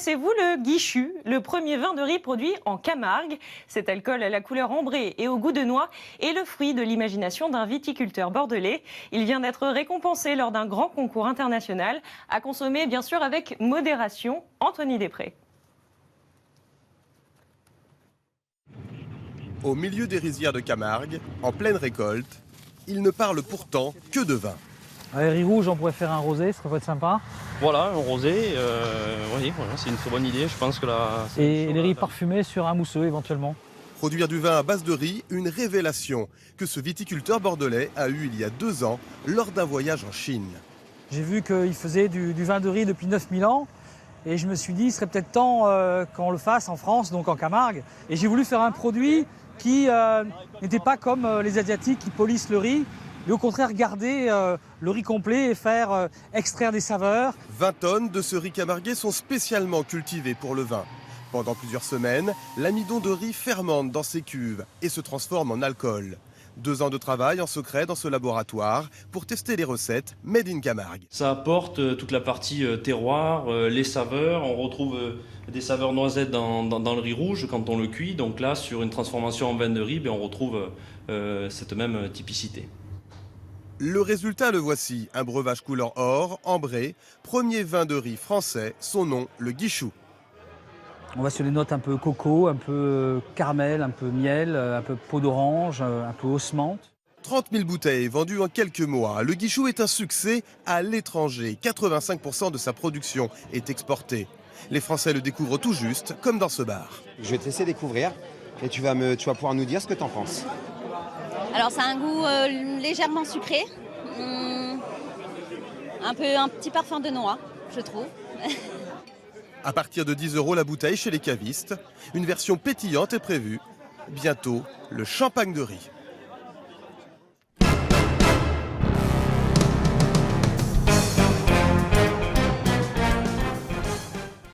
Connaissez-vous le Guichu, le premier vin de riz produit en Camargue? Cet alcool à la couleur ambrée et au goût de noix est le fruit de l'imagination d'un viticulteur bordelais. Il vient d'être récompensé lors d'un grand concours international, à consommer bien sûr avec modération. Anthony Després. Au milieu des rizières de Camargue, en pleine récolte, il ne parle pourtant que de vin. Avec riz rouge, on pourrait faire un rosé, ça pourrait être sympa. Voilà, un rosé, oui, voilà, c'est une très bonne idée. Je pense que là. Et les riz parfumés sur un mousseux éventuellement. Produire du vin à base de riz, une révélation que ce viticulteur bordelais a eue il y a 2 ans lors d'un voyage en Chine. J'ai vu qu'il faisait du vin de riz depuis 9000 ans. Et je me suis dit, il serait peut-être temps qu'on le fasse en France, donc en Camargue. Et j'ai voulu faire un produit qui n'était pas comme les Asiatiques qui polissent le riz, mais au contraire garder le riz complet et faire extraire des saveurs. 20 tonnes de ce riz camarguais sont spécialement cultivées pour le vin. Pendant plusieurs semaines, l'amidon de riz fermente dans ces cuves et se transforme en alcool. 2 ans de travail en secret dans ce laboratoire pour tester les recettes made in Camargue. Ça apporte toute la partie terroir, les saveurs. On retrouve des saveurs noisettes dans le riz rouge quand on le cuit. Donc là, sur une transformation en vin de riz, on retrouve cette même typicité. Le résultat le voici, un breuvage couleur or, ambré, premier vin de riz français, son nom le Guichu. On va sur des notes un peu coco, un peu caramel, un peu miel, un peu peau d'orange, un peu osmante. 30 000 bouteilles vendues en quelques mois. Le Guichu est un succès à l'étranger. 85% de sa production est exportée. Les Français le découvrent tout juste, comme dans ce bar. Je vais te laisser découvrir et tu vas pouvoir nous dire ce que tu en penses. Alors ça a un goût légèrement sucré, un petit parfum de noix, je trouve. À partir de 10 € la bouteille chez les cavistes, une version pétillante est prévue. Bientôt, le champagne de riz.